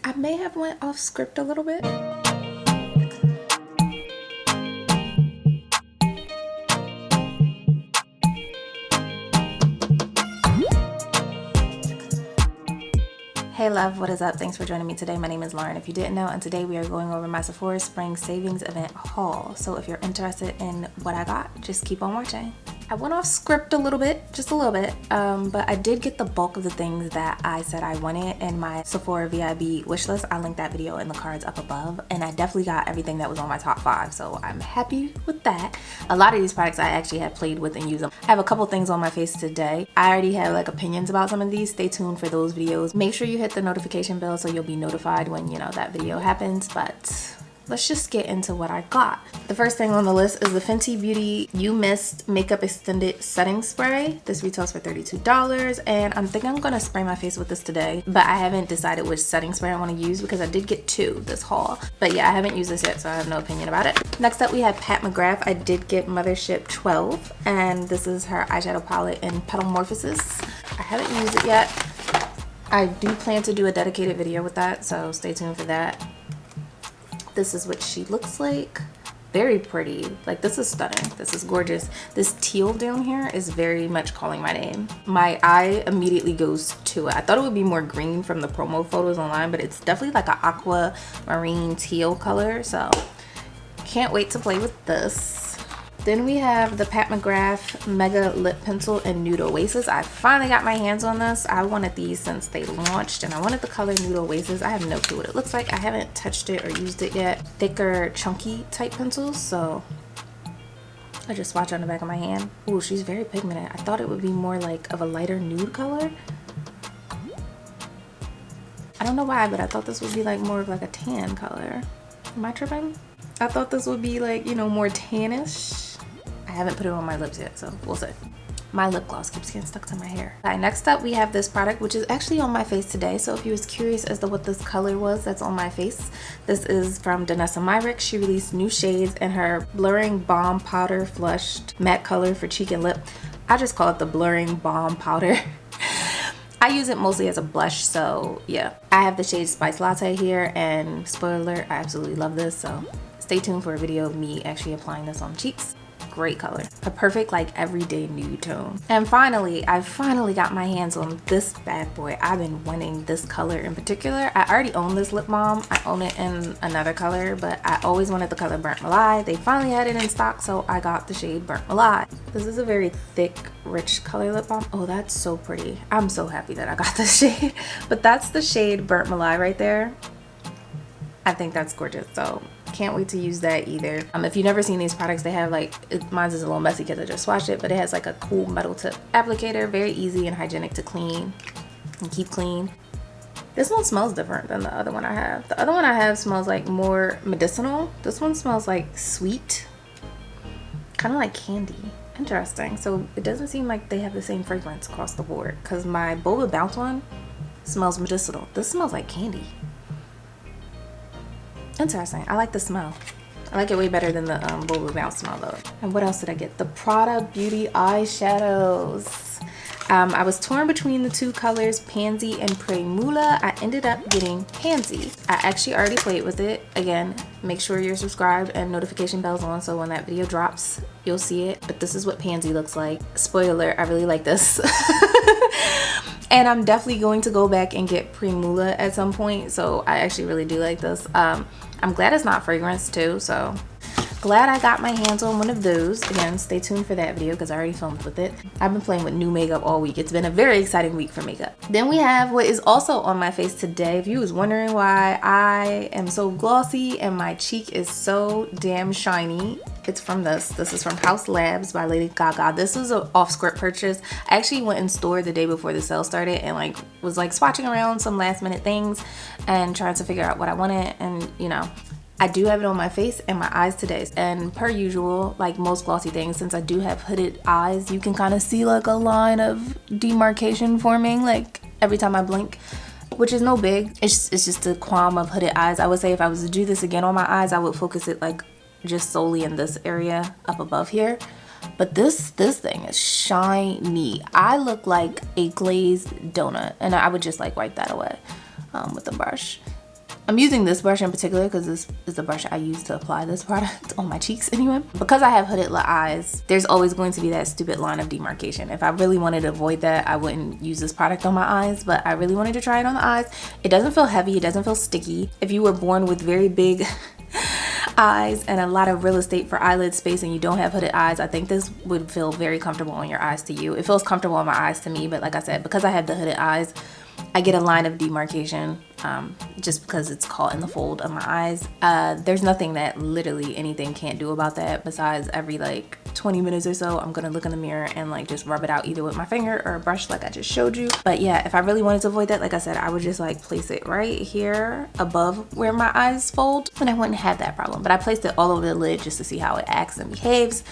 I may have went off script a little bit. Hey love, what is up? Thanks for joining me today. My name is Lauren, if you didn't know, and today we are going over my Sephora Spring Savings event haul. So if you're interested in what I got, just keep on watching. I went off script a little bit, just a little bit, but I did get the bulk of the things that I said I wanted in my Sephora VIB wish list. I'll link that video in the cards up above, and I definitely got everything that was on my top 5, so I'm happy with that. A lot of these products I actually have played with and used them. I have a couple things on my face today. I already have like opinions about some of these. Stay tuned for those videos. Make sure you hit the notification bell so you'll be notified when, you know, that video happens. But let's just get into what I got. The first thing on the list is the Fenty Beauty You Mist Makeup Extended Setting Spray. This retails for $32, and I'm thinking I'm gonna spray my face with this today, but I haven't decided which setting spray I want to use because I did get 2 this haul. But yeah, I haven't used this yet, so I have no opinion about it. Next up, we have Pat McGrath. I did get Mothership 12, and this is her eyeshadow palette in Petalmorphosis. I haven't used it yet. I do plan to do a dedicated video with that, so stay tuned for that. This is what she looks like. Very pretty. Like, this is stunning. This is gorgeous. This teal down here is very much calling my name. My eye immediately goes to it. I thought it would be more green from the promo photos online, but it's definitely like an aqua marine teal color, so can't wait to play with this. Then we have the Pat McGrath Mega Lip Pencil in Nude Oasis. I finally got my hands on this. I wanted these since they launched, and I wanted the color Nude Oasis. I have no clue what it looks like. I haven't touched it or used it yet. Thicker, chunky type pencils, so I just swatch on the back of my hand. Ooh, she's very pigmented. I thought it would be more like of a lighter nude color. I don't know why, but I thought this would be like more of like a tan color. Am I tripping? I thought this would be like, you know, more tannish. I haven't put it on my lips yet, so we'll see. My lip gloss keeps getting stuck to my hair. All right, next up we have this product, which is actually on my face today. So if you was curious as to what this color was that's on my face, this is from Danessa Myricks. She released new shades in her Blurring Balm Powder Flushed Matte Color for Cheek and Lip. I just call it the Blurring Balm Powder. I use it mostly as a blush, so yeah. I have the shade Spice Latte here, and spoiler alert, I absolutely love this, so stay tuned for a video of me actually applying this on cheeks. Great color. A perfect like everyday nude tone. And finally, I finally got my hands on this bad boy. I've been wanting this color in particular. I already own this lip balm. I own it in another color, but I always wanted the color Burnt Malai. They finally had it in stock, so I got the shade Burnt Malai. This is a very thick, rich color lip balm. Oh, that's so pretty. I'm so happy that I got this shade. But that's the shade Burnt Malai right there. I think that's gorgeous, so can't wait to use that either. If you've never seen these products, they have like, mine is a little messy because I just swatched it, but it has like a cool metal tip applicator, very easy and hygienic to clean and keep clean. This one smells different than the other one I have. The other one I have smells like more medicinal. This one smells like sweet, kind of like candy. Interesting. So it doesn't seem like they have the same fragrance across the board, because my Boba Bounce one smells medicinal. This smells like candy. Interesting. I like the smell. I like it way better than the Boba Bounce smell though. And what else did I get? The Prada Beauty Eyeshadows. I was torn between the 2 colors, Pansy and Primula. I ended up getting Pansy. I actually already played with it. Again, make sure you're subscribed and notification bells on, so when that video drops, you'll see it. But this is what Pansy looks like. Spoiler alert, I really like this. And I'm definitely going to go back and get Primula at some point, so I actually really do like this. I'm glad it's not fragrance too, so glad I got my hands on one of those. Again, stay tuned for that video because I already filmed with it. I've been playing with new makeup all week. It's been a very exciting week for makeup. Then we have what is also on my face today. If you was wondering why I am so glossy and my cheek is so damn shiny, it's from this. This is from Haus Labs by Lady Gaga. This was an off-script purchase. I actually went in store the day before the sale started and was swatching around some last minute things and trying to figure out what I wanted, and you know, I do have it on my face and my eyes today. And per usual, like most glossy things, since I do have hooded eyes, you can kind of see like a line of demarcation forming like every time I blink, which is no big. It's just a qualm of hooded eyes. I would say if I was to do this again on my eyes, I would focus it like just solely in this area up above here. But this thing is shiny. I look like a glazed donut, and I would just like wipe that away with the brush. I'm using this brush in particular because this is the brush I use to apply this product on my cheeks anyway. Because I have hooded eyes, there's always going to be that stupid line of demarcation. If I really wanted to avoid that, I wouldn't use this product on my eyes, but I really wanted to try it on the eyes. It doesn't feel heavy, it doesn't feel sticky. If you were born with very big eyes and a lot of real estate for eyelid space and you don't have hooded eyes, I think this would feel very comfortable on your eyes to you. It feels comfortable on my eyes to me, but like I said, because I have the hooded eyes, I get a line of demarcation just because it's caught in the fold of my eyes. There's nothing that literally anything can't do about that besides every like 20 minutes or so I'm gonna look in the mirror and like just rub it out either with my finger or a brush like I just showed you. But yeah, if I really wanted to avoid that, like I said, I would just like place it right here above where my eyes fold and I wouldn't have that problem. But I placed it all over the lid just to see how it acts and behaves,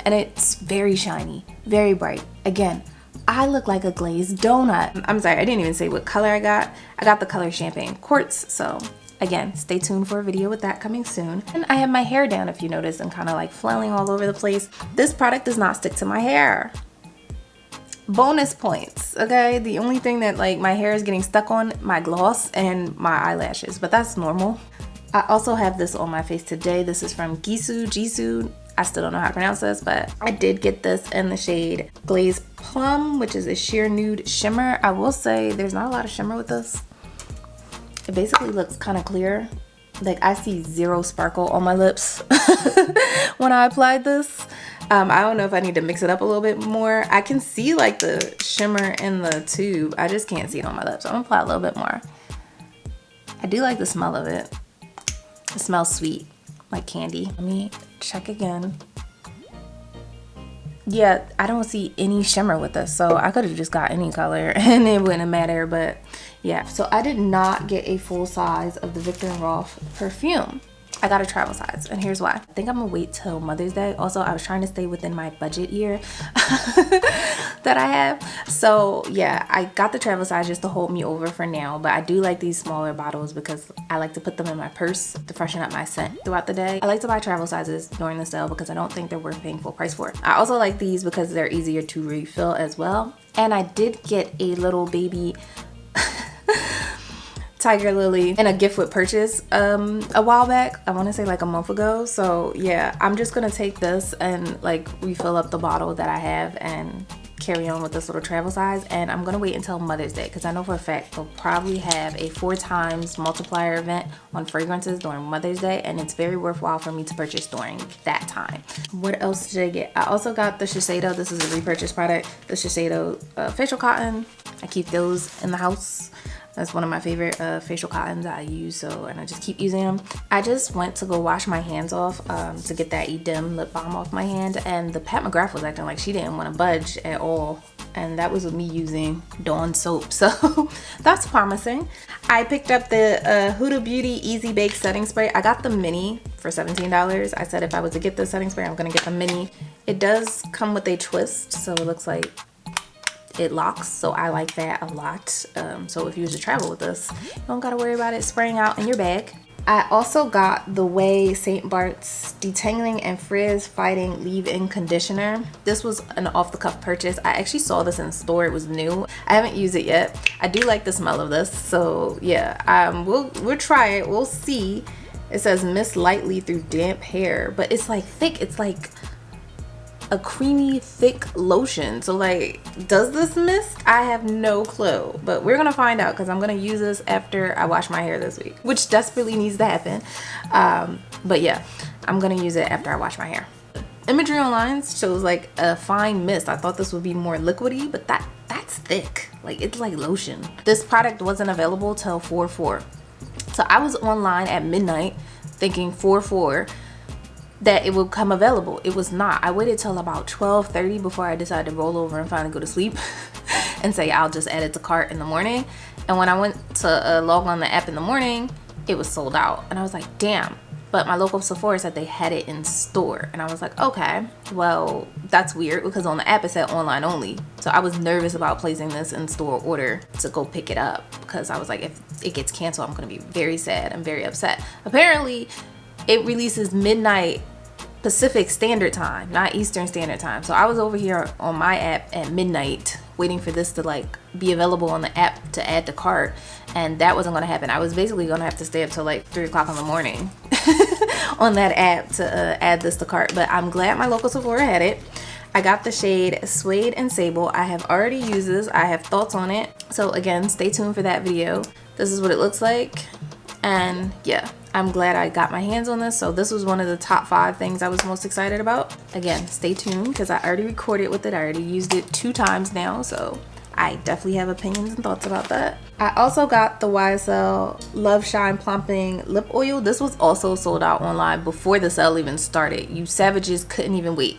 and it's very shiny, very bright. Again, I look like a glazed donut. I'm sorry, I didn't even say what color I got. I got the color Champagne Quartz, so again, stay tuned for a video with that coming soon. And I have my hair down, if you notice, and kind of like flailing all over the place. This product does not stick to my hair. Bonus points, okay? The only thing that like my hair is getting stuck on, my gloss and my eyelashes, but that's normal. I also have this on my face today. This is from Gisou. I still don't know how to pronounce this, but I did get this in the shade Glaze Plum, which is a sheer nude shimmer. I will say there's not a lot of shimmer with this. It basically looks kind of clear. Like I see zero sparkle on my lips when I applied this. I don't know if I need to mix it up a little bit more. I can see like the shimmer in the tube. I just can't see it on my lips. So I'm gonna apply a little bit more. I do like the smell of it. It smells sweet, like candy. Let me check again. Yeah, I don't see any shimmer with this, so I could have just got any color and it wouldn't matter, but yeah. So I did not get a full size of the Viktor&Rolf perfume. I got a travel size, and here's why. I think I'm gonna wait till Mother's Day. Also, I was trying to stay within my budget year that I have. So yeah, I got the travel size just to hold me over for now, but I do like these smaller bottles because I like to put them in my purse to freshen up my scent throughout the day. I like to buy travel sizes during the sale because I don't think they're worth paying full price for. I also like these because they're easier to refill as well. And I did get a little baby Tiger Lily in a gift with purchase a while back. I want to say like a month ago. So yeah, I'm just gonna take this and like refill up the bottle that I have and carry on with this little travel size. And I'm gonna wait until Mother's Day because I know for a fact they'll probably have a 4x multiplier event on fragrances during Mother's Day, and it's very worthwhile for me to purchase during that time. What else did I get? I also got the Shiseido. This is a repurchase product. The Shiseido facial cotton. I keep those in the house. That's one of my favorite facial cottons that I use, and I just keep using them. I just went to go wash my hands off to get that Eadem lip balm off my hand, and the Pat McGrath was acting like she didn't want to budge at all, and that was with me using Dawn soap, so that's promising. I picked up the Huda Beauty Easy Bake Setting Spray. I got the mini for $17. I said if I was to get the setting spray, I'm gonna get the mini. It does come with a twist, so it looks like it locks, so I like that a lot. So if you was to travel with this, you don't gotta worry about it spraying out in your bag. I also got the Ouai St. Bart's Detangling and Frizz Fighting Leave-In Conditioner. This was an off-the-cuff purchase. I actually saw this in the store. It was new. I haven't used it yet. I do like the smell of this, so yeah, we'll try it. We'll see. It says mist lightly through damp hair, but it's like thick. It's like a creamy thick lotion. So like, does this mist? I have no clue, but we're gonna find out because I'm gonna use this after I wash my hair this week, which desperately needs to happen. But yeah, I'm gonna use it after I wash my hair. Imagery online shows like a fine mist. I thought this would be more liquidy, but that's thick. Like, it's like lotion. This product wasn't available till 4/4. So I was online at midnight thinking 4/4 that it would come available. It was not. I waited till about 12:30 before I decided to roll over and finally go to sleep and say I'll just add it to cart in the morning. And when I went to log on the app in the morning, it was sold out, and I was like, damn. But my local Sephora said they had it in store, and I was like, okay, well, that's weird because on the app it said online only. So I was nervous about placing this in store order to go pick it up because I was like, if it gets canceled, I'm gonna be very sad and very upset. Apparently it releases midnight Pacific Standard Time, not Eastern Standard Time. So I was over here on my app at midnight waiting for this to like be available on the app to add to cart, and that wasn't gonna happen. I was basically gonna have to stay up till like 3 o'clock in the morning on that app to add this to cart, but I'm glad my local Sephora had it. I got the shade Suede and Sable. I have already used this. I have thoughts on it. So again, stay tuned for that video. This is what it looks like. And yeah, I'm glad I got my hands on this. So this was one of the top 5 things I was most excited about. Again, stay tuned because I already recorded with it. I already used it 2 times now. So I definitely have opinions and thoughts about that. I also got the YSL Love Shine Plumping Lip Oil. This was also sold out online before the sale even started. You savages couldn't even wait.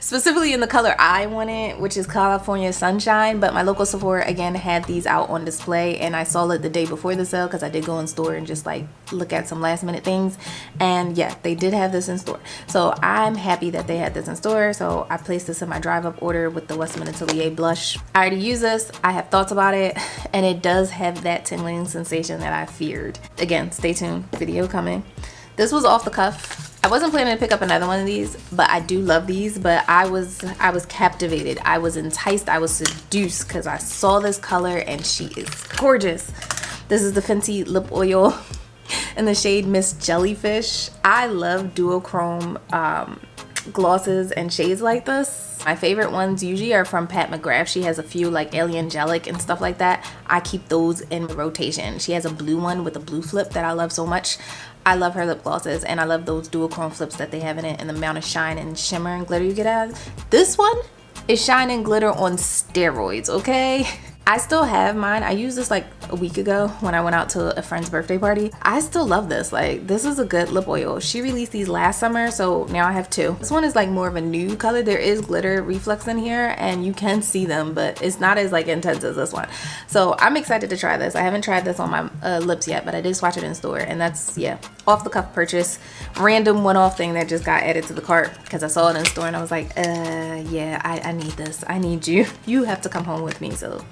Specifically in the color I wanted, which is California Sunshine, but my local Sephora again had these out on display, and I saw it the day before the sale because I did go in store and just like look at some last minute things, and yeah, they did have this in store. So I'm happy that they had this in store. So I placed this in my drive up order with the Westman Atelier blush. I already use this. I have thoughts about it, and it does have that tingling sensation that I feared. Again, stay tuned, video coming. This was off the cuff. I wasn't planning to pick up another one of these, but I do love these. But I was captivated. I was enticed. I was seduced because I saw this color and she is gorgeous. This is the FENTY lip oil in the shade Miss Jellyfish. I love duochrome glosses and shades like this. My favorite ones usually are from McGrath. She has a few like Angelic and stuff like that. I keep those in rotation. She has a blue one with a blue flip that I love so much. I love her lip glosses, and I love those duochrome flips that they have in it and the amount of shine and shimmer and glitter you get out of it. This one is shine and glitter on steroids, okay? I still have mine. I used this like a week ago when I went out to a friend's birthday party. I still love this. Like, this is a good lip oil. She released these last summer, so now I have 2. This one is like more of a nude color. There is glitter reflex in here and you can see them, but it's not as like intense as this one. So I'm excited to try this. I haven't tried this on my lips yet, but I did swatch it in store, and that's, yeah, off the cuff purchase. Random one-off thing that just got added to the cart because I saw it in store and I was like, yeah, I need this. I need you. You have to come home with me. So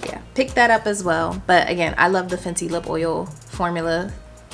yeah, pick that up as well. But again, I love the FENTY lip oil formula.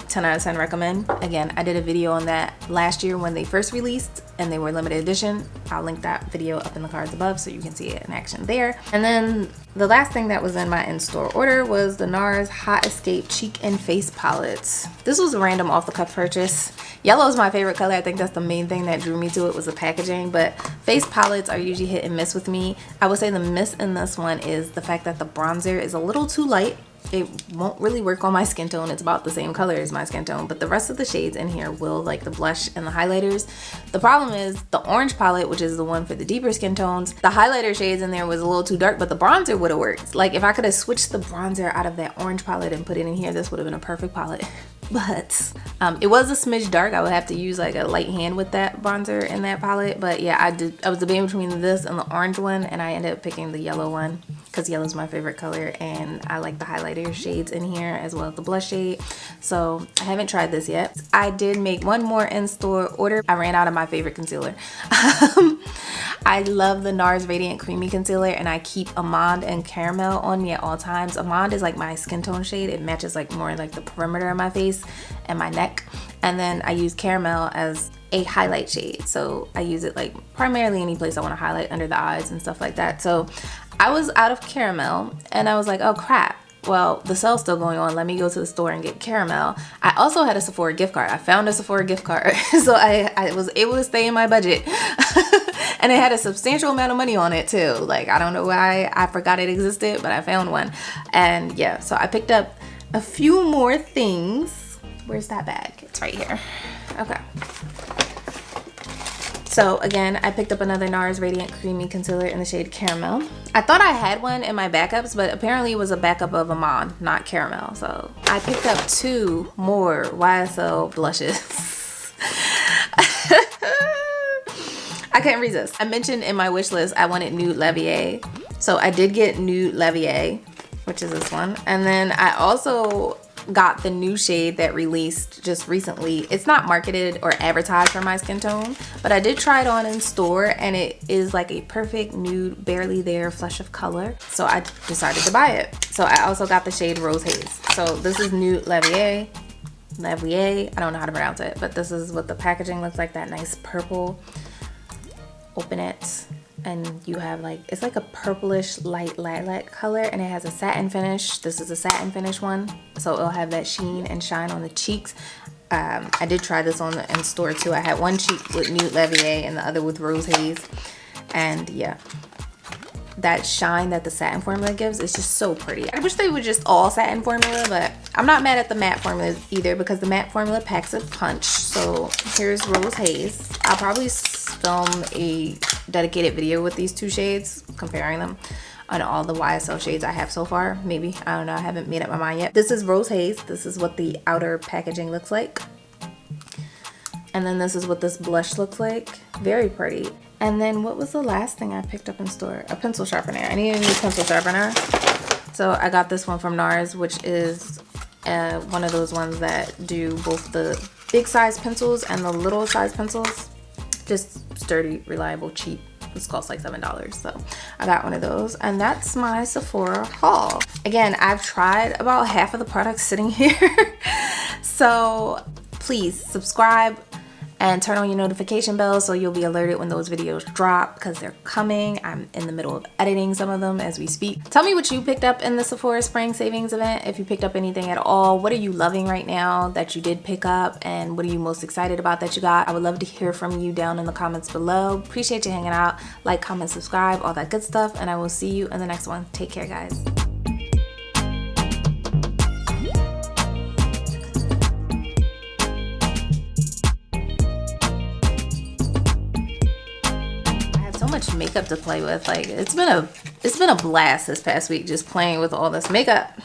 10 out of 10 recommend. Again, I did a video on that last year when they first released and they were limited edition. I'll link that video up in the cards above so you can see it in action there. And then the last thing that was in my in-store order was the NARS Hot Escape Cheek and Face Palettes. This was a random off-the-cuff purchase. Yellow is my favorite color. I think that's the main thing that drew me to it, was the packaging, but face palettes are usually hit and miss with me. I would say the miss in this one is the fact that the bronzer is a little too light. It won't really work on my skin tone. It's about the same color as my skin tone, but the rest of the shades in here will, like the blush and the highlighters. The problem is the orange palette, which is the one for the deeper skin tones, the highlighter shades in there was a little too dark, but the bronzer would have worked. Like, if I could have switched the bronzer out of that orange palette and put it in here, this would have been a perfect palette. But it was a smidge dark. I would have to use like a light hand with that bronzer in that palette. But yeah, I was debating between this and the orange one, and I ended up picking the yellow one because yellow is my favorite color, and I like the highlighter shades in here as well as the blush shade. So I haven't tried this yet. I did make one more in-store order. I ran out of my favorite concealer. I love the NARS Radiant Creamy Concealer, and I keep Amande and Caramel on me at all times. Amande is like my skin tone shade. It matches like more like the perimeter of my face and my neck. And then I use Caramel as a highlight shade. So I use it like primarily any place I want to highlight, under the eyes and stuff like that. So I was out of Caramel and I was like, oh crap. Well, the sale's still going on. Let me go to the store and get Caramel. I also had a Sephora gift card. I found a Sephora gift card. So I was able to stay in my budget. And it had a substantial amount of money on it too. Like, I don't know why I forgot it existed, but I found one. And yeah, so I picked up a few more things. Where's that bag? It's right here. Okay. So again, I picked up another NARS Radiant Creamy Concealer in the shade Caramel. I thought I had one in my backups, but apparently it was a backup of Amande, not Caramel. So I picked up 2 more YSL blushes. I couldn't resist. I mentioned in my wish list I wanted Nude Lavier. So I did get Nude Lavier, which is this one. And then I also got the new shade that released just recently. It's not marketed or advertised for my skin tone, but I did try it on in store, and it is like a perfect nude, barely there flush of color. So I decided to buy it. So I also got the shade Rose Haze. So this is Nude Lavier. I don't know how to pronounce it, but this is what the packaging looks like, that nice purple. Open it. and you have like, it's like a purplish light lilac color, and it has a satin finish. This is a satin finish one, so it'll have that sheen and shine on the cheeks. I did try this on in store too. I had one cheek with Nude Levier and the other with Rose Haze, and yeah, that shine that the satin formula gives is just so pretty. I wish they were just all satin formula, but I'm not mad at the matte formula either, because the matte formula packs a punch. So here's Rose Haze. I'll probably film a dedicated video with these two shades, comparing them on all the YSL shades I have so far. Maybe, I don't know, I haven't made up my mind yet. This is Rose Haze. This is what the outer packaging looks like. And then this is what this blush looks like. Very pretty. And then what was the last thing I picked up in store? A pencil sharpener. I need a new pencil sharpener. So I got this one from NARS, which is one of those ones that do both the big size pencils and the little size pencils. Just sturdy, reliable, cheap. This costs like $7, so I got one of those. And that's my Sephora haul. Again, I've tried about half of the products sitting here. So please subscribe and turn on your notification bell so you'll be alerted when those videos drop, because they're coming. I'm in the middle of editing some of them as we speak. Tell me what you picked up in the Sephora Spring Savings event, if you picked up anything at all. What are you loving right now that you did pick up, and what are you most excited about that you got? I would love to hear from you down in the comments below. Appreciate you hanging out. Like, comment, subscribe, all that good stuff, and I will see you in the next one. Take care, guys. Much makeup to play with. Like, it's been a blast this past week just playing with all this makeup.